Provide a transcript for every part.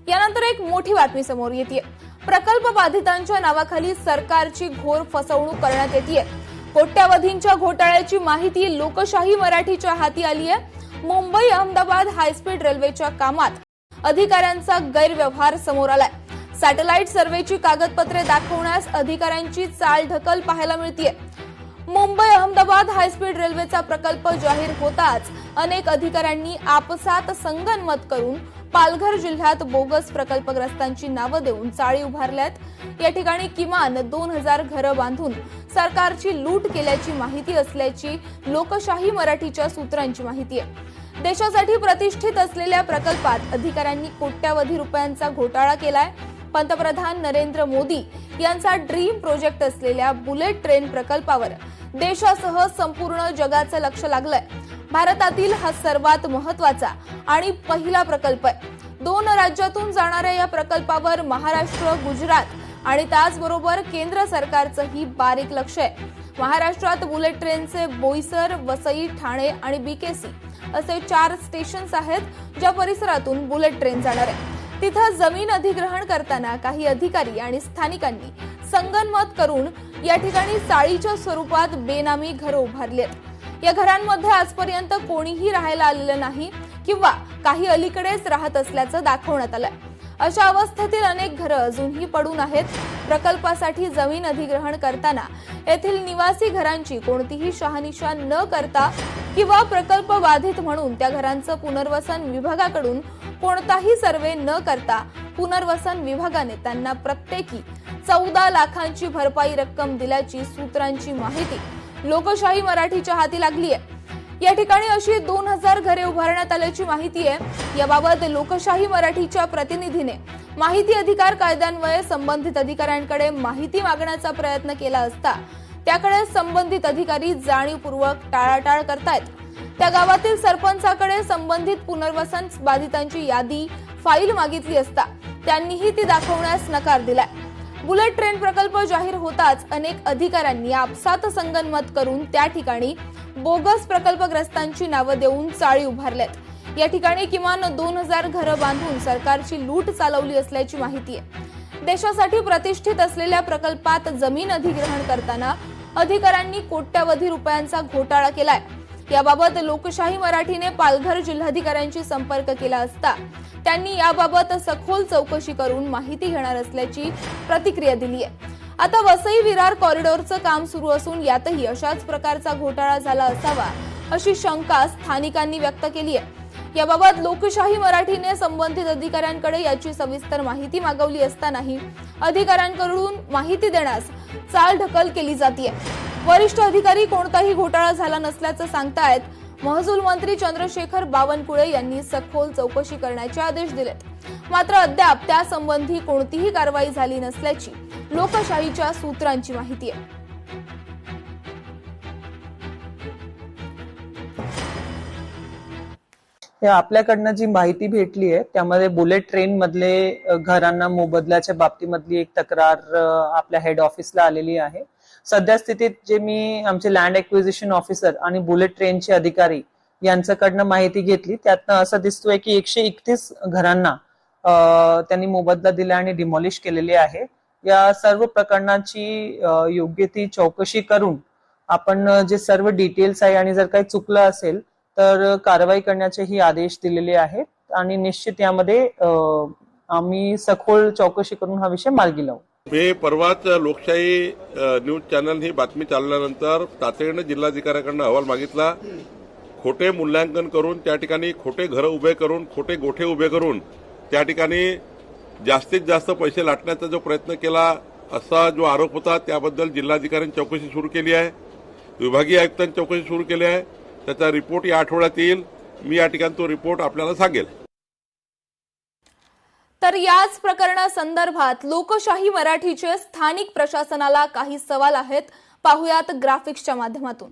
यानंतर एक मोठी बातमी समोर येते। प्रकल्प बाधितांच्या नावाखाली सरकारची घोर फसवणूक करण्यात येते। कोट्यावधींच्या घोटाळ्याची माहिती लोकशाही मराठीच्या हाती आली आहे। मुंबई अहमदाबाद हायस्पीड रेल्वेच्या कामात अधिकाऱ्यांचा गैरव्यवहार समोर आलाय। सॅटेलाइट सर्व्हेची कागदपत्रे दाखवण्यास अधिकाऱ्यांची चालढकल पाहायला मिळते। मुंबई अहमदाबाद हायस्पीड रेल्वेचा प्रकल्प जाहीर होताच अनेक अधिकाऱ्यांनी आपसात संगनमत करून पालघर जिल्ह्यात बोगस प्रकल्पग्रस्तांची नावं देऊन चाळी उभारल्यात। या ठिकाणी किमान 2000 घरं बांधून सरकारची लूट केल्याची माहिती असल्याची लोकशाही मराठीच्या सूत्रांची माहिती आहे। देशासाठी प्रतिष्ठित असलेल्या प्रकल्पात अधिकाऱ्यांनी कोट्यावधी रुपयांचा घोटाळा केलाय। पंतप्रधान नरेंद्र मोदी यांचा ड्रीम प्रोजेक्ट असलेल्या बुलेट ट्रेन प्रकल्पावर देशासह संपूर्ण जगाचं लक्ष लागलंय। भारतातील हा सर्वात महत्त्वाचा आणि पहिला प्रकल्प आहे। 2 राज्यातून जाणाऱ्या या प्रकल्पावर महाराष्ट्र, गुजरात आणि त्याचबरोबर केंद्र सरकारचंही बारीक लक्ष आहे। महाराष्ट्रात बुलेट ट्रेनचे बोईसर, वसई, ठाणे आणि बीकेसी असे 4 स्टेशन्स आहेत ज्या परिसरातून बुलेट ट्रेन जाणार आहे। तिथं जमीन अधिग्रहण करताना काही अधिकारी आणि स्थानिकांनी संगनमत करून या ठिकाणी चाळीच्या स्वरूपात बेनामी घरं उभारलीत। या घरांमध्ये आजपर्यंत कोणीही राहायला आलेलं नाही किंवा काही अलीकडेच राहत असल्याचं दाखवण्यात आलंय। अशा अवस्थेतील अनेक घरं अजूनही पडून आहेत। प्रकल्पासाठी जमीन अधिग्रहण करताना येथील निवासी घरांची कोणतीही शहानिशा न करता किंवा प्रकल्प बाधित म्हणून त्या घरांचं पुनर्वसन विभागाकडून कोणताही सर्वे न करता पुनर्वसन विभागाने त्यांना प्रत्येकी 14 लाखांची भरपाई रक्कम दिल्याची सूत्रांची माहिती लोकशाही मराठीच्या हाती लागली आहे। या ठिकाणी अशी 2000 घरे उभारण्यात आल्याची माहिती आहे। याबाबत लोकशाही मराठीच्या प्रतिनिधीने माहिती अधिकार कायद्यान्वये संबंधित अधिकाऱ्यांकडे माहिती मागण्याचा प्रयत्न केला असता त्याकडे संबंधित अधिकारी जाणीवपूर्वक टाळाटाळ करतायत। त्या गावातील सरपंचाकडे संबंधित पुनर्वसन बाधितांची यादी, फाईल मागितली असता त्यांनीही ती दाखवण्यास नकार दिलाय। बुलेट ट्रेन प्रकल्प जाहीर होताच अनेक अधिकाऱ्यांनी आपसात संगनमत करून त्या ठिकाणी बोगस प्रकल्पग्रस्तांची नावं देऊन चाळी उभारल्यात। या ठिकाणी किमान 2000 घरं बांधून सरकारची लूट चालवली असल्याची माहिती आहे। देशासाठी प्रतिष्ठित असलेल्या प्रकल्पात जमीन अधिग्रहण करताना अधिकाऱ्यांनी कोट्यावधी रुपयांचा घोटाळा केलाय। याबाबत लोकशाही मराठीने पालघर जिल्हाधिकाऱ्यांशी संपर्क केला असता त्यांनी याबाबत सखोल चौकशी करून माहिती घेणार असल्याची प्रतिक्रिया दिली आहे। आता वसई विरार कॉरिडॉरचं काम सुरू असून यातही अशाच प्रकारचा घोटाळा झाला असावा अशी शंका स्थानिकांनी व्यक्त केली आहे। याबाबत लोकशाही मराठीने संबंधित अधिकाऱ्यांकडे याची सविस्तर माहिती मागवली असतानाही अधिकाऱ्यांकडून माहिती देण्यास चालढकल केली जाते। वरिष्ठ अधिकारी कोणताही घोटाळा झाला नसल्याचं सांगतायत। महसूल मंत्री चंद्रशेखर बावनकुळे यांनी सखोल चौकशी करण्याचे आदेश दिलेत। मात्र अद्याप त्यासंबंधी कोणतीही कारवाई झाली नसल्याची लोकशाहीच्या सूत्रांची माहिती आहे। आपल्याकडनं जी माहिती भेटली आहे त्यामध्ये बुलेट ट्रेन मधले घरांना मोबदल्याच्या बाबतीमधली एक तक्रार आपल्या हेड ऑफिसला आलेली आहे। सध्या स्थितीत जे मी आमचे लँड एक्विजिशन ऑफिसर आणि बुलेट ट्रेनचे अधिकारी यांच्याकडनं माहिती घेतली त्यातनं असं दिसतोय की 131 घरांना त्यांनी मोबदला दिला आणि डिमॉलिश केलेले आहे। या सर्व प्रकरणाची योग्य ती चौकशी करून आपण जे सर्व डिटेल्स आहे आणि जर काही चुकलं असेल तर कारवाई करण्याचेही आदेश दिलेले आहेत आणि निश्चित यामध्ये आम्ही सखोल चौकशी करून हा विषय मार्गी लावू। मी परवाच लोकशाही न्यूज चॅनल ही बातमी चालल्यानंतर तातडीनं जिल्हाधिकाऱ्यांकडून अहवाल मागितला। खोटे मूल्यांकन करून त्या ठिकाणी खोटे घरं उभे करून खोटे गोठे उभे करून त्या ठिकाणी जास्तीत जास्त पैसे लाटण्याचा जो प्रयत्न केला असा जो आरोप होता त्याबद्दल जिल्हाधिकाऱ्यांनी चौकशी सुरू केली आहे। विभागीय आयुक्तांनी चौकशी सुरू केली आहे। त्याचा रिपोर्ट या आठवड्यात येईल। मी या ठिकाणी तो रिपोर्ट आपल्याला सांगेल। तर याच प्रकरणासंदर्भात लोकशाही मराठीचे स्थानिक प्रशासनाला काही सवाल आहेत। पाहुयात ग्राफिक्सच्या माध्यमातून।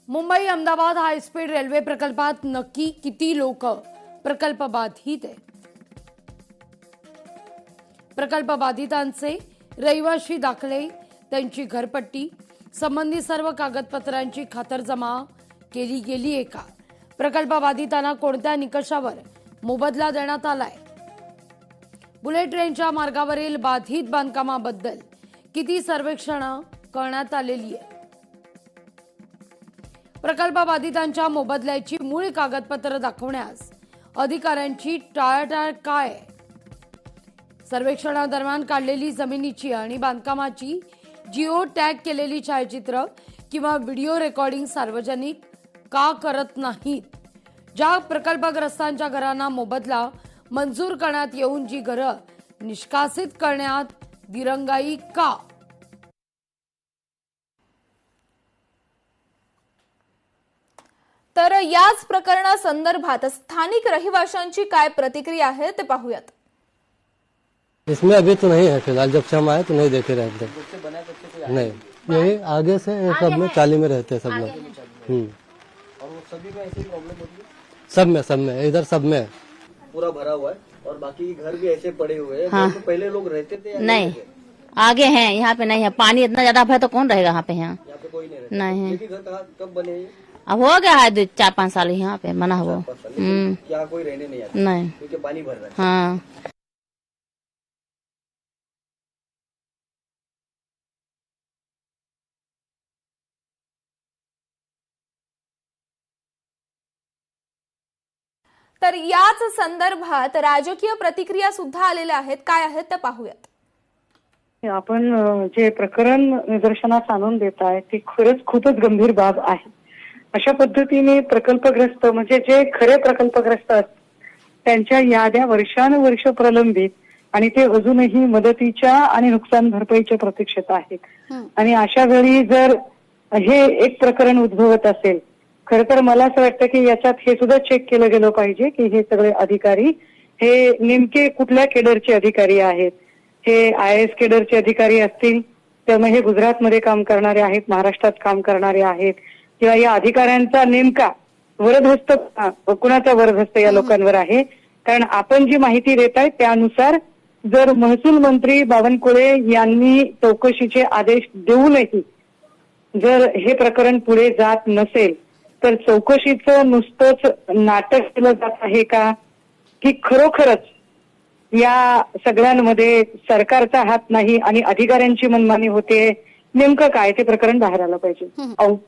मुंबई अहमदाबाद हायस्पीड रेल्वे प्रकल्पात नक्की किती लोक प्रकल्प बाधित आहे? प्रकल्प बाधितांचे रहिवाशी दाखले, त्यांची घरपट्टी, संबंधित सर्व कागदपत्रांची खातरजमा केली गेली आहे का? प्रकल्पबाधितांना कोणत्या निकषावर मोबदला देण्यात आलाय? बुलेट ट्रेनच्या मार्गावरील बाधित बांधकामाबद्दल किती सर्वेक्षणं करण्यात आलेली आहे? प्रकल्पबाधितांच्या मोबदल्याची मूळ कागदपत्र दाखवण्यास अधिकाऱ्यांची टाळाटाळ काय आहे? सर्वेक्षणादरम्यान काढलेली जमिनीची आणि बांधकामाची जिओ टॅग केलेली छायाचित्र किंवा व्हिडिओ रेकॉर्डिंग सार्वजनिक का करत नाहीत? ज्या प्रकल्पग्रस्तांच्या घरांना मोबदला मंजूर करण्यात येऊन जी घरं निष्कासित करण्यात दिरंगाई का? तर याच प्रकरणासंदर्भात स्थानिक रहिवाशांची काय प्रतिक्रिया आहे ते पाहूयात. इसमें अभी तो नहीं है फिलहाल, जब से हम आए तो नहीं देखे रहते नहीं, यही आगे से सब में चाली में रहते हैं सब लोग। और वो सभी में ऐसी प्रॉब्लम होती है? सब में इधर सब में पूरा भरा हुआ है और बाकी घर भी ऐसे पड़े हुए हैं। हाँ। तो पहले लोग रहते थे या नहीं, रहते थे? आगे हैं, यहाँ पे नहीं है। पानी इतना ज्यादा है तो कौन रहेगा यहाँ पे? यहाँ पे कोई नहीं रहता। नहीं है। ये घर कब बने ये? अब हो गया है 4-5 साल यहाँ पे बना हुआ। यहाँ कोई रहने नहीं आता नहीं, क्योंकि पानी भर रहा है। हाँ। तर याच संदर्भात राजकीय प्रतिक्रिया सुद्धा आलेल्या आहेत. काय आहेत ते पाहूयात. आपण जे प्रकरण निदर्शनास आणून देत आहे ती खरंच खूपच गंभीर बाब आहे. अशा पद्धतीने प्रकल्पग्रस्त म्हणजे जे खरे प्रकल्पग्रस्त असतात त्यांच्या याद्या वर्षानुवर्ष प्रलंबित आणि ते अजूनही मदतीच्या आणि नुकसान भरपाईच्या प्रतीक्षेत आहेत. आणि अशा वेळी जर हे एक प्रकरण उद्भवत असेल, खरं तर मला असं वाटतं की याच्यात हे सुद्धा चेक केलं गेलं पाहिजे की हे सगळे अधिकारी हे नेमके कुठल्या केडरचे अधिकारी आहेत. हे IAS केडरचे अधिकारी असतील, त्यामुळे हे गुजरातमध्ये काम करणारे आहेत, महाराष्ट्रात काम करणारे आहेत, किंवा या अधिकाऱ्यांचा नेमका वरदहस्त कुणाचा वरदहस्त या लोकांवर आहे. कारण आपण जी माहिती देत आहे त्यानुसार जर महसूल मंत्री बावनकुळे यांनी चौकशीचे आदेश देऊनही जर हे प्रकरण पुढे जात नसेल तर चौकशीचं नुसतंच नाटक केलं जात आहे का, की खरोखरच या सगळ्यांमध्ये सरकारचा हात नाही आणि अधिकाऱ्यांची मनमानी होते? नेमकं काय ते प्रकरण बाहेर आलं पाहिजे.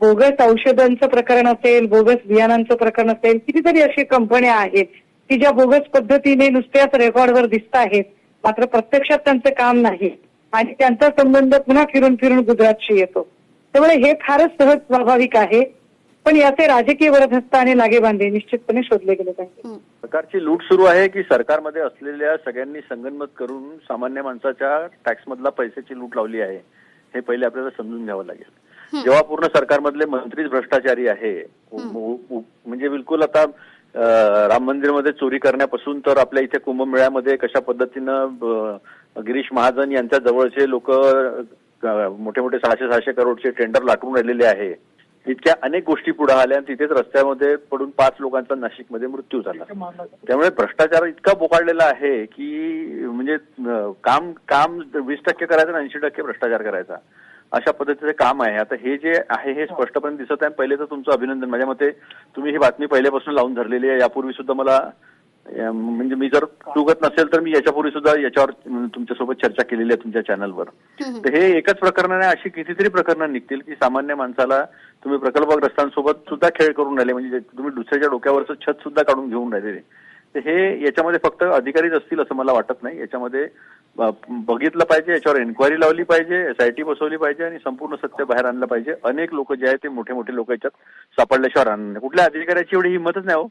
बोगस औषधांचं प्रकरण असेल, बोगस बियाणांचं प्रकरण असेल, कितीतरी अशी कंपन्या आहेत की ज्या बोगस पद्धतीने नुसत्याच रेकॉर्डवर दिसत आहेत, मात्र प्रत्यक्षात त्यांचं काम नाही आणि त्यांचा संबंध पुन्हा फिरून फिरून गुजरातशी येतो. त्यामुळे हे फारच सहज स्वाभाविक आहे, पण याचे राजकीय वरदहस्त आणि लागेबांधे निश्चितपणे शोधले गेले पाहिजे. सरकारची लूट सुरू आहे की सरकारमध्ये असलेल्या सगळ्यांनी संगनमत करून सामान्य माणसाच्या टॅक्समधला पैशाची लूट लावली आहे, हे पहिले आपल्याला समजून घ्यावं लागेल. जेव्हा पूर्ण सरकारमधले मंत्रीच भ्रष्टाचारी आहे, म्हणजे बिलकुल आता राम मंदिरमध्ये चोरी करण्यापासून तर आपल्या इथे कुंभमेळ्यामध्ये कशा पद्धतीनं गिरीश महाजन यांच्या जवळचे लोक मोठे मोठे 600 करोडचे टेंडर लाटून राहिलेले आहे, इतक्या अनेक गोष्टी पुढे आल्या. तिथेच रस्त्यामध्ये पडून 5 लोकांचा नाशिकमध्ये मृत्यू झाला. त्यामुळे भ्रष्टाचार इतका बोकाळलेला आहे की म्हणजे काम 20% करायचं आणि 80% भ्रष्टाचार करायचा, अशा पद्धतीचे काम आहे. आता हे जे आहे हे स्पष्टपणे दिसत आहे. पहिले तर तुमचं अभिनंदन. माझ्या मते तुम्ही ही बातमी पहिल्यापासून लावून धरलेली आहे. यापूर्वी सुद्धा मला म्हणजे मी जर चुकत नसेल तर मी याच्यापूर्वी सुद्धा याच्यावर तुमच्यासोबत चर्चा केलेली आहे तुमच्या चॅनलवर. तर हे एकच प्रकरण आहे, अशी कितीतरी प्रकरणं निघतील की सामान्य माणसाला तुम्ही प्रकल्पग्रस्तांसोबत सुद्धा खेळ करून राहिले, म्हणजे तुम्ही दुसऱ्याच्या डोक्यावरचं छत सुद्धा काढून घेऊन राहिलेले. तर हे याच्यामध्ये फक्त अधिकारीच असतील असं मला वाटत नाही. याच्यामध्ये बघितलं पाहिजे, याच्यावर एन्क्वायरी लावली पाहिजे, SIT बसवली पाहिजे आणि संपूर्ण सत्य बाहेर आणलं पाहिजे. अनेक लोक जे आहेत ते मोठे मोठे लोक याच्यात सापडल्याशिवाय राहणार नाही. कुठल्या अधिकाऱ्याची एवढी हिंमतच नाही हो,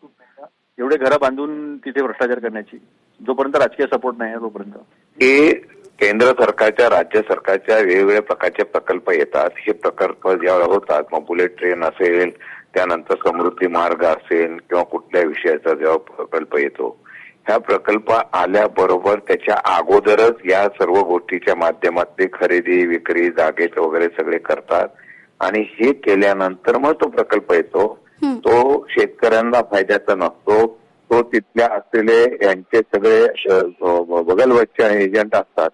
एवढे घरं बांधून तिथे भ्रष्टाचार करण्याची, जोपर्यंत राजकीय सपोर्ट नाही आहे तोपर्यंत. हे केंद्र सरकारच्या राज्य सरकारच्या वेगवेगळ्या प्रकारचे प्रकल्प येतात. हे प्रकल्प जेव्हा होतात, मग बुलेट ट्रेन असेल, त्यानंतर समृद्धी मार्ग असेल किंवा कुठल्या विषयाचा जेव्हा प्रकल्प येतो, ह्या प्रकल्प आल्याबरोबर त्याच्या अगोदरच या सर्व गोष्टीच्या माध्यमात ते खरेदी विक्री जागेत वगैरे सगळे करतात आणि हे केल्यानंतर मग तो प्रकल्प येतो. तो शेतकऱ्यांना फायद्याचा नसतो. तो तिथल्या असलेले यांचे सगळे बगलवच्चे एजंट असतात,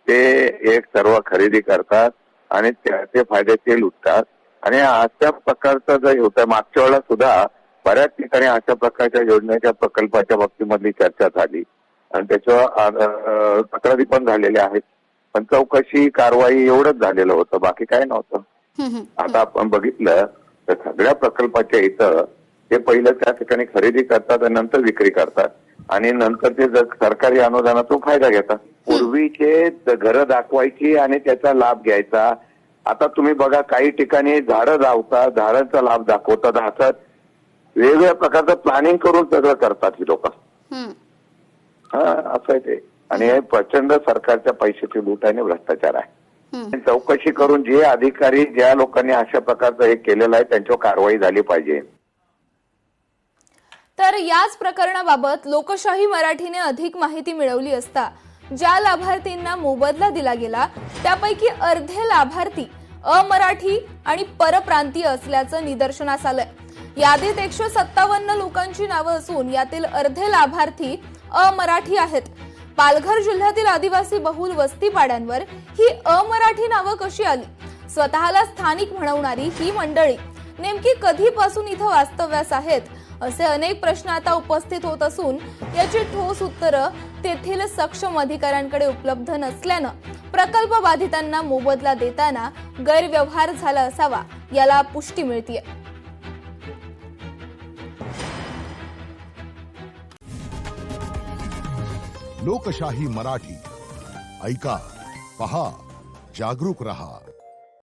ते एक सर्व खरेदी करतात आणि त्याचे फायदे ते लुटतात. आणि अशा प्रकारचं जे होतं, मागच्या वेळेला सुद्धा बऱ्याच ठिकाणी अशा प्रकारच्या योजनेच्या प्रकल्पाच्या बाबतीमधली चर्चा झाली आणि त्याच्यावर तक्रारी पण झालेल्या आहेत. पण चौकशी कारवाई एवढंच झालेलं होतं, बाकी काय नव्हतं. आता आपण बघितलं तर सगळ्या प्रकल्पाच्या इथं ते पहिलं त्या ठिकाणी खरेदी करतात आणि नंतर विक्री करतात आणि नंतर ते सरकारी अनुदानातून फायदा घेतात. पूर्वीचे घरं दाखवायची आणि त्याचा लाभ घ्यायचा. आता तुम्ही बघा काही ठिकाणी झाडं लावतात, झाडांचा लाभ दाखवतात, हातात वेगवेगळ्या प्रकारचं प्लॅनिंग करून सगळं करतात ही लोक. असं आहे ते. आणि हे प्रचंड सरकारच्या पैशाची लूट आणि भ्रष्टाचार आहे. चौकशी करून जे अधिकारी ज्या लोकांनी अशा प्रकारचं हे केलेलं आहे त्यांच्यावर कारवाई झाली पाहिजे. तर याच प्रकरणाबाबत लोकशाही मराठीने अधिक माहिती मिळवली असता ज्या लाभार्थींना मोबदला दिला गेला त्यापैकी अर्धे लाभार्थी अमराठी आणि परप्रांतीय असल्याचं निदर्शनास आलंय. यादीत 157 लोकांची नावं असून यातील अर्धे लाभार्थी अमराठी आहेत. पालघर जिल्ह्यातील आदिवासी बहुल वस्तीपाड्यांवर ही अमराठी नावं कशी आली? स्वतःला स्थानिक म्हणवणारी ही मंडळी नेमकी कधीपासून इथं वास्तव्यास आहेत असे अनेक प्रश्न आता उपस्थित होत असून याची ठोस उत्तरं तेथील सक्षम अधिकाऱ्यांकडे उपलब्ध नसल्यानं प्रकल्प बाधितांना मोबदला देताना गैरव्यवहार झाला असावा याला पुष्टी मिळतेय. लोकशाही मराठी ऐका, पहा, जागरूक रहा.